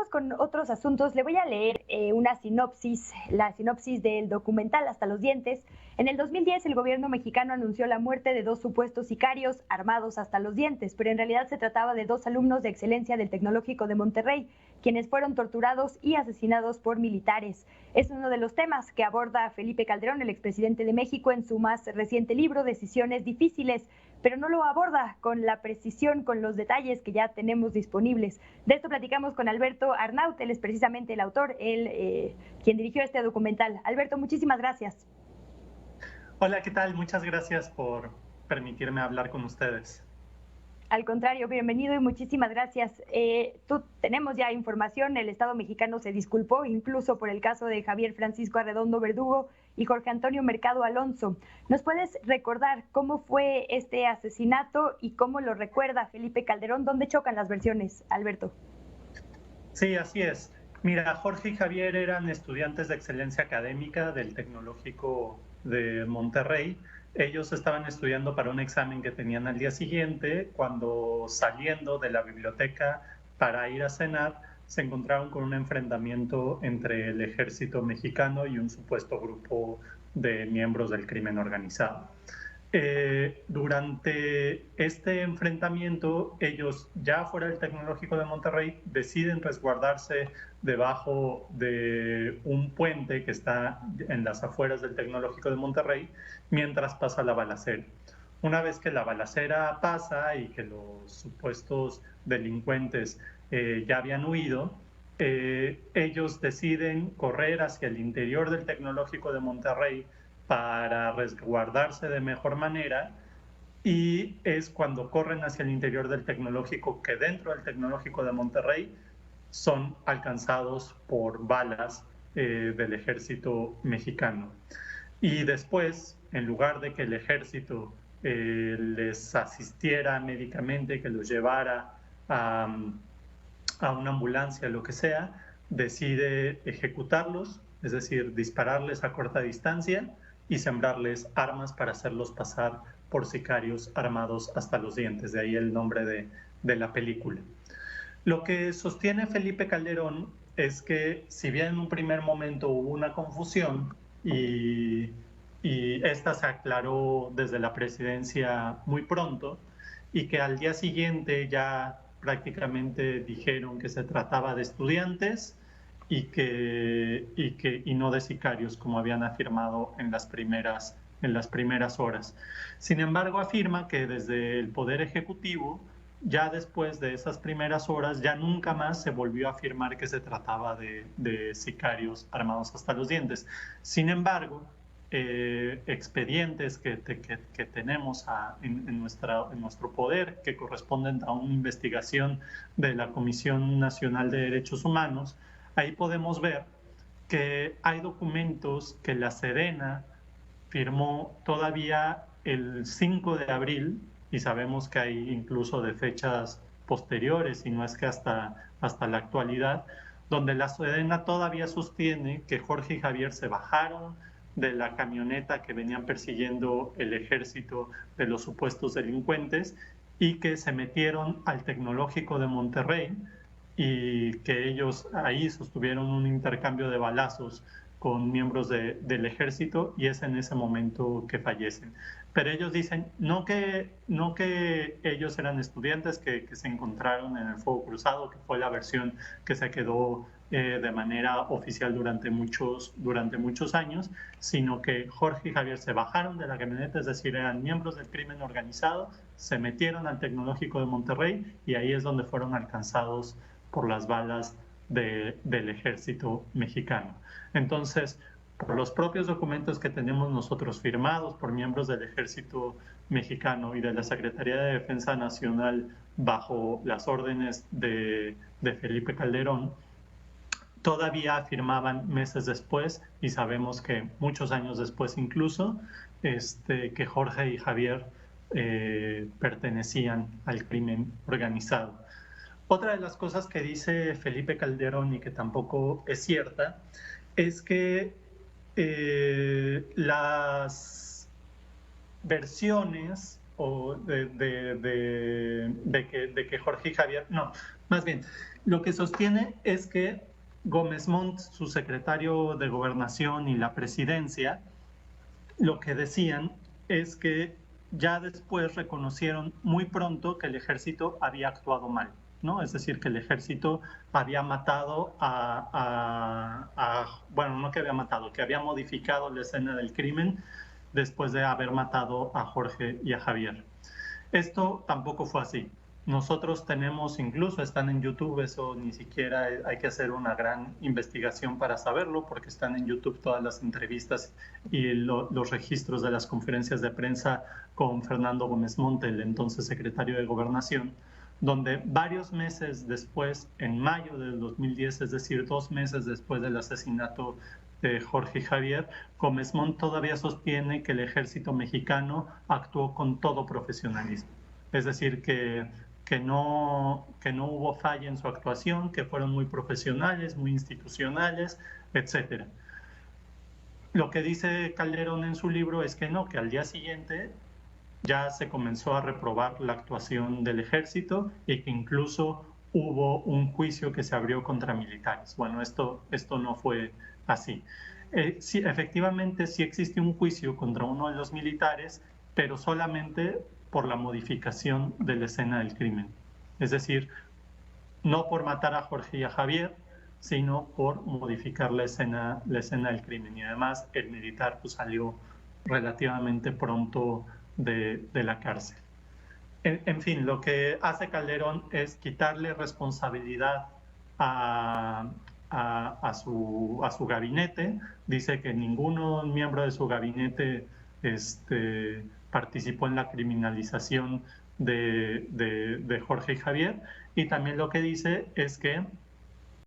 con otros asuntos. Le voy a leer la sinopsis del documental Hasta los dientes. En el 2010, el gobierno mexicano anunció la muerte de 2 supuestos sicarios armados hasta los dientes, pero en realidad se trataba de 2 alumnos de excelencia del Tecnológico de Monterrey, quienes fueron torturados y asesinados por militares. Es uno de los temas que aborda Felipe Calderón, el expresidente de México, en su más reciente libro, Decisiones Difíciles, pero no lo aborda con la precisión, con los detalles que ya tenemos disponibles. De esto platicamos con Alberto Arnaut, él es precisamente el autor, quien dirigió este documental. Alberto, muchísimas gracias. Hola, ¿qué tal? Muchas gracias por permitirme hablar con ustedes. Al contrario, bienvenido y muchísimas gracias. Tenemos ya información, el Estado mexicano se disculpó incluso por el caso de Javier Francisco Arredondo Verdugo y Jorge Antonio Mercado Alonso. ¿Nos puedes recordar cómo fue este asesinato y cómo lo recuerda Felipe Calderón? ¿Dónde chocan las versiones, Alberto? Sí, así es. Mira, Jorge y Javier eran estudiantes de excelencia académica del Tecnológico de Monterrey. Ellos estaban estudiando para un examen que tenían al día siguiente. Cuando saliendo de la biblioteca para ir a cenar, se encontraron con un enfrentamiento entre el ejército mexicano y un supuesto grupo de miembros del crimen organizado. Durante este enfrentamiento, ellos ya fuera del Tecnológico de Monterrey deciden resguardarse debajo de un puente que está en las afueras del Tecnológico de Monterrey mientras pasa la balacera. Una vez que la balacera pasa y que los supuestos delincuentes ya habían huido, ellos deciden correr hacia el interior del Tecnológico de Monterrey para resguardarse de mejor manera, y es cuando corren hacia el interior del Tecnológico que dentro del Tecnológico de Monterrey son alcanzados por balas del ejército mexicano. Y después, en lugar de que el ejército les asistiera médicamente, que los llevara a una ambulancia, lo que sea, decide ejecutarlos, es decir, dispararles a corta distancia y sembrarles armas para hacerlos pasar por sicarios armados hasta los dientes, de ahí el nombre de la película. Lo que sostiene Felipe Calderón es que si bien en un primer momento hubo una confusión y esta se aclaró desde la presidencia muy pronto, y que al día siguiente ya prácticamente dijeron que se trataba de estudiantes y no de sicarios, como habían afirmado en las primeras horas. Sin embargo, afirma que desde el Poder Ejecutivo, ya después de esas primeras horas, ya nunca más se volvió a afirmar que se trataba de sicarios armados hasta los dientes. Sin embargo, expedientes que tenemos en nuestro poder, que corresponden a una investigación de la Comisión Nacional de Derechos Humanos, ahí podemos ver que hay documentos que la Sedena firmó todavía el 5 de abril, y sabemos que hay incluso de fechas posteriores, y no es que hasta la actualidad, donde la Sedena todavía sostiene que Jorge y Javier se bajaron de la camioneta que venían persiguiendo el ejército de los supuestos delincuentes y que se metieron al Tecnológico de Monterrey, y que ellos ahí sostuvieron un intercambio de balazos con miembros del ejército, y es en ese momento que fallecen. Pero ellos dicen no que ellos eran estudiantes que se encontraron en el fuego cruzado, que fue la versión que se quedó de manera oficial durante muchos años, sino que Jorge y Javier se bajaron de la camioneta, es decir, eran miembros del crimen organizado, se metieron al Tecnológico de Monterrey, y ahí es donde fueron alcanzados por las balas del ejército mexicano. Entonces, por los propios documentos que tenemos nosotros firmados por miembros del ejército mexicano y de la Secretaría de Defensa Nacional bajo las órdenes de Felipe Calderón, todavía afirmaban meses después, y sabemos que muchos años después incluso, que Jorge y Javier pertenecían al crimen organizado. Otra de las cosas que dice Felipe Calderón, y que tampoco es cierta, es que las versiones de que Jorge y Javier, Más bien, lo que sostiene es que Gómez Montt, su secretario de Gobernación y la presidencia, lo que decían es que ya después reconocieron muy pronto que el ejército había actuado mal, ¿no? Es decir, que el ejército había matado bueno, no que había matado, que había modificado la escena del crimen después de haber matado a Jorge y a Javier. Esto tampoco fue así. Nosotros tenemos, incluso están en YouTube, eso ni siquiera hay que hacer una gran investigación para saberlo, porque están en YouTube todas las entrevistas y los registros de las conferencias de prensa con Fernando Gómez Montt, el entonces secretario de Gobernación, donde varios meses después, en mayo del 2010, es decir, 2 meses después del asesinato de Jorge y Javier, Gómez Montt todavía sostiene que el ejército mexicano actuó con todo profesionalismo. Es decir, que no hubo falla en su actuación, que fueron muy profesionales, muy institucionales, etc. Lo que dice Calderón en su libro es que no, que al día siguiente ya se comenzó a reprobar la actuación del ejército y que incluso hubo un juicio que se abrió contra militares. Bueno, esto no fue así. Sí, efectivamente sí existe un juicio contra uno de los militares, pero solamente por la modificación de la escena del crimen. Es decir, no por matar a Jorge y a Javier, sino por modificar la escena del crimen. Y además el militar pues, salió relativamente pronto de la cárcel. En fin, lo que hace Calderón es quitarle responsabilidad a su gabinete. Dice que ningún miembro de su gabinete participó en la criminalización de Jorge y Javier. Y también lo que dice es que